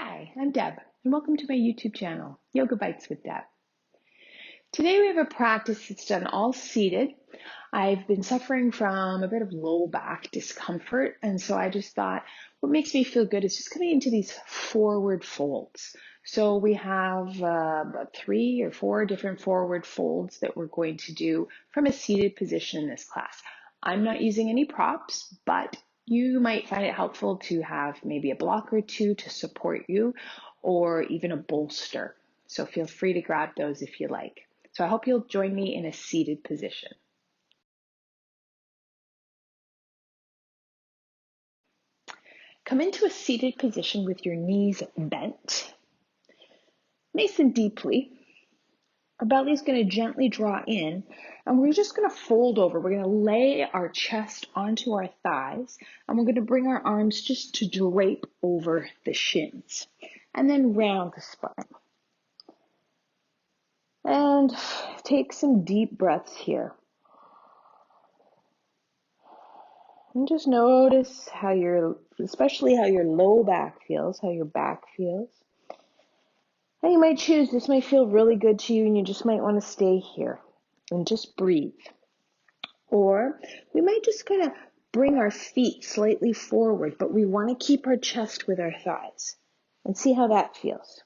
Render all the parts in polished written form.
Hi, I'm Deb, and welcome to my YouTube channel, Yoga Bites with Deb. Today we have a practice that's done all seated. I've been suffering from a bit of low back discomfort, and so I just thought what makes me feel good is just coming into these forward folds. So we have about 3 or 4 different forward folds that we're going to do from a seated position in this class. I'm not using any props, but you might find it helpful to have maybe a block or two to support you, or even a bolster. So feel free to grab those if you like. So I hope you'll join me in a seated position. Come into a seated position with your knees bent, nice and deeply. Our belly is going to gently draw in, and we're just going to fold over. We're going to lay our chest onto our thighs, and we're going to bring our arms just to drape over the shins, and then round the spine. And take some deep breaths here. And just notice how especially how your low back feels, how your back feels. And you might choose, this might feel really good to you, and you just might want to stay here and just breathe. Or we might just kind of bring our feet slightly forward, but we want to keep our chest with our thighs and see how that feels.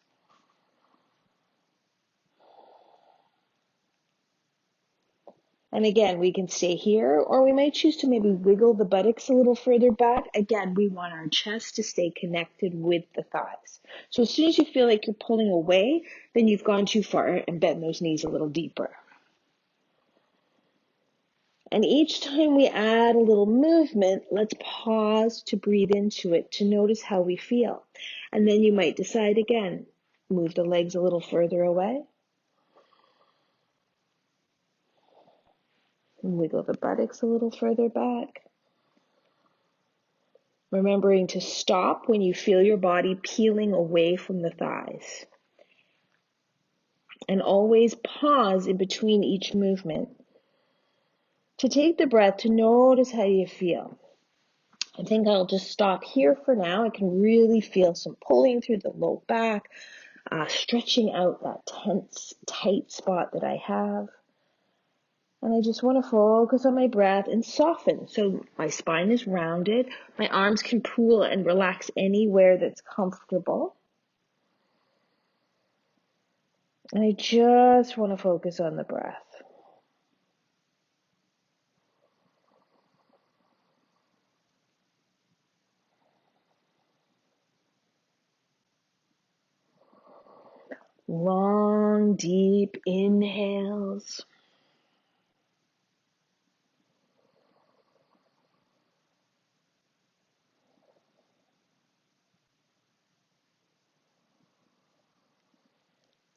And again, we can stay here, or we might choose to maybe wiggle the buttocks a little further back. Again, we want our chest to stay connected with the thighs. So as soon as you feel like you're pulling away, then you've gone too far, and bend those knees a little deeper. And each time we add a little movement, let's pause to breathe into it, to notice how we feel. And then you might decide again, move the legs a little further away. Wiggle the buttocks a little further back. Remembering to stop when you feel your body peeling away from the thighs. And always pause in between each movement to take the breath, to notice how you feel. I think I'll just stop here for now. I can really feel some pulling through the low back, stretching out that tense, tight spot that I have. And I just want to focus on my breath and soften. So my spine is rounded. My arms can pool and relax anywhere that's comfortable. And I just want to focus on the breath. Long, deep inhales.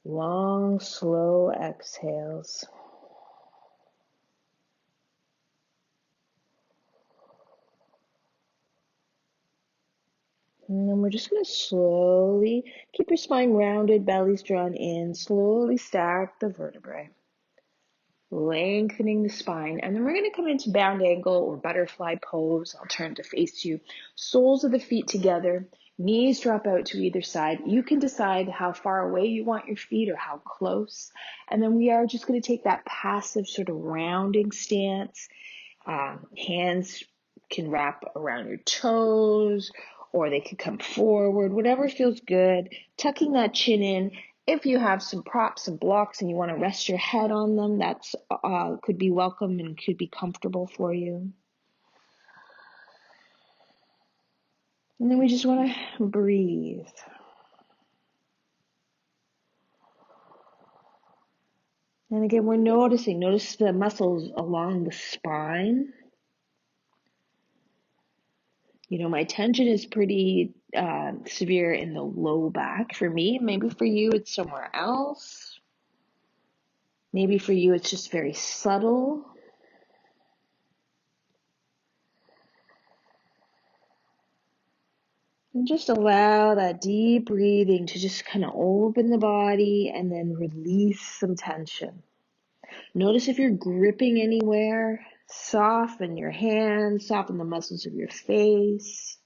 Long, slow exhales. And then we're just going to slowly keep your spine rounded, belly's drawn in, slowly stack the vertebrae, lengthening the spine. And then we're going to come into bound angle or butterfly pose. I'll turn to face you. Soles of the feet together, knees drop out to either side. You can decide how far away you want your feet or how close. And then we are just going to take that passive sort of rounding stance. Hands can wrap around your toes, or they could come forward, whatever feels good. Tucking that chin in. If you have some props, some blocks, and you want to rest your head on them, that's could be welcome and could be comfortable for you. And then we just want to breathe. And again, we're notice the muscles along the spine. You know, my tension is pretty severe in the low back for me. Maybe for you, it's somewhere else. Maybe for you, it's just very subtle. And just allow that deep breathing to just kind of open the body and then release some tension. Notice if you're gripping anywhere. Soften your hands, soften the muscles of your face.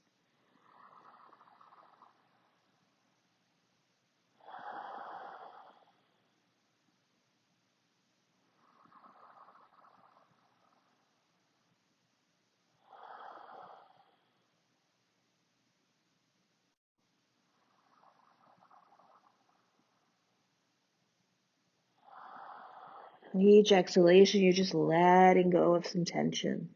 Each exhalation, you're just letting go of some tension.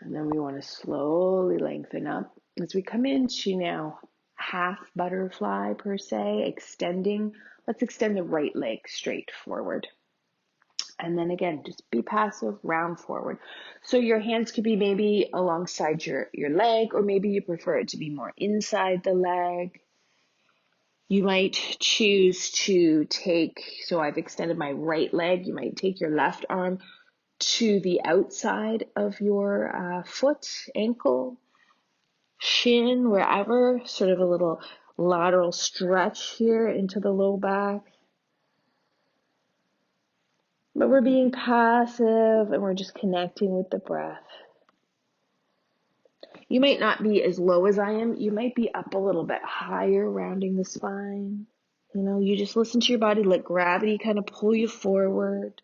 And then we want to slowly lengthen up as we come into now half butterfly per se, extending. Let's extend the right leg straight forward. And then again, just be passive, round forward. So your hands could be maybe alongside your leg, or maybe you prefer it to be more inside the leg. You might choose to take, so I've extended my right leg, you might take your left arm to the outside of your foot, ankle, shin, wherever, sort of a little lateral stretch here into the low back. But we're being passive and we're just connecting with the breath. You might not be as low as I am. You might be up a little bit higher, rounding the spine. You just listen to your body, let gravity kind of pull you forward.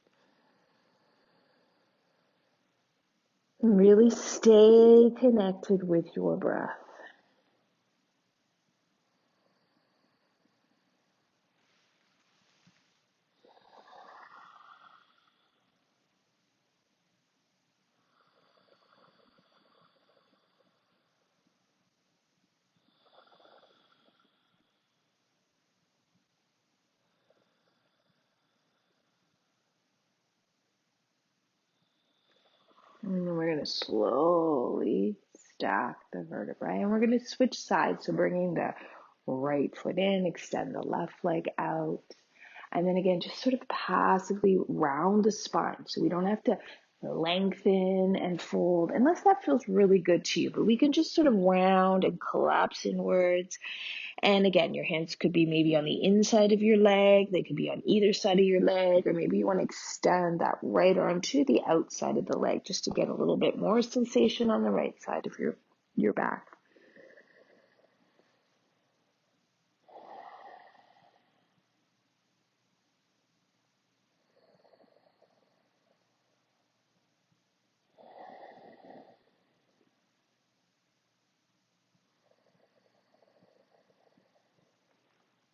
And really stay connected with your breath. And then we're going to slowly stack the vertebrae. And we're going to switch sides. So bringing the right foot in, extend the left leg out. And then again, just sort of passively round the spine. So we don't have to lengthen and fold unless that feels really good to you. But we can just sort of round and collapse inwards. And again, your hands could be maybe on the inside of your leg. They could be on either side of your leg. Or maybe you want to extend that right arm to the outside of the leg just to get a little bit more sensation on the right side of your back.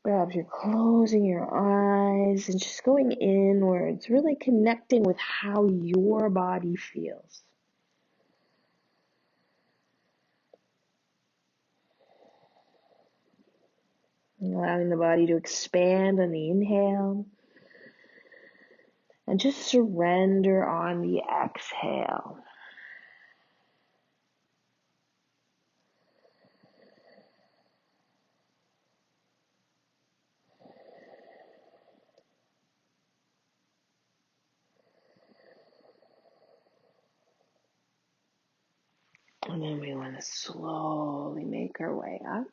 Perhaps you're closing your eyes and just going inwards, really connecting with how your body feels. Allowing the body to expand on the inhale and just surrender on the exhale. And then we want to slowly make our way up.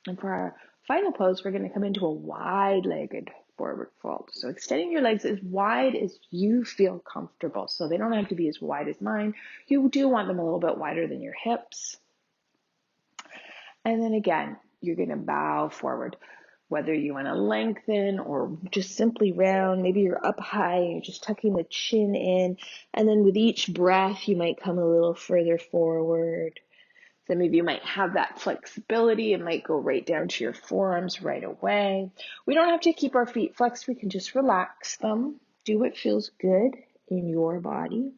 And for our final pose, we're going to come into a wide-legged forward fold. So extending your legs as wide as you feel comfortable. So they don't have to be as wide as mine. You do want them a little bit wider than your hips. And then again, you're going to bow forward. Whether you want to lengthen or just simply round, maybe you're up high, you're just tucking the chin in. And then with each breath, you might come a little further forward. Some of you might have that flexibility. It might go right down to your forearms right away. We don't have to keep our feet flexed. We can just relax them. Do what feels good in your body.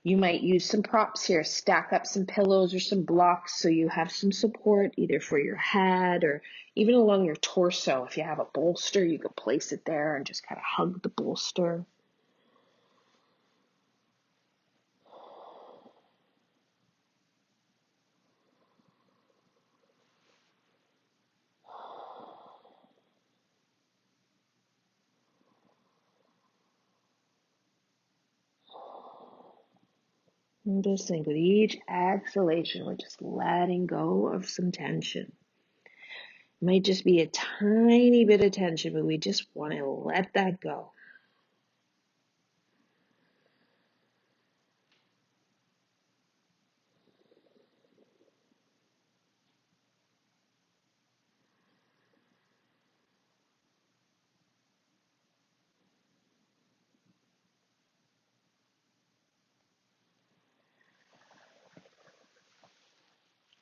You might use some props here. Stack up some pillows or some blocks so you have some support either for your head or even along your torso. If you have a bolster, you could place it there and just kind of hug the bolster. And just think with each exhalation, we're just letting go of some tension. It might just be a tiny bit of tension, but we just want to let that go.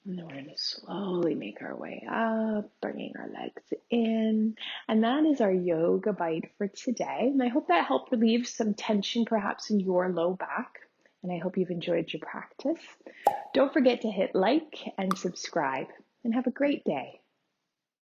And then we're going to slowly make our way up, bringing our legs in. And that is our yoga bite for today. And I hope that helped relieve some tension perhaps in your low back. And I hope you've enjoyed your practice. Don't forget to hit like and subscribe, and have a great day.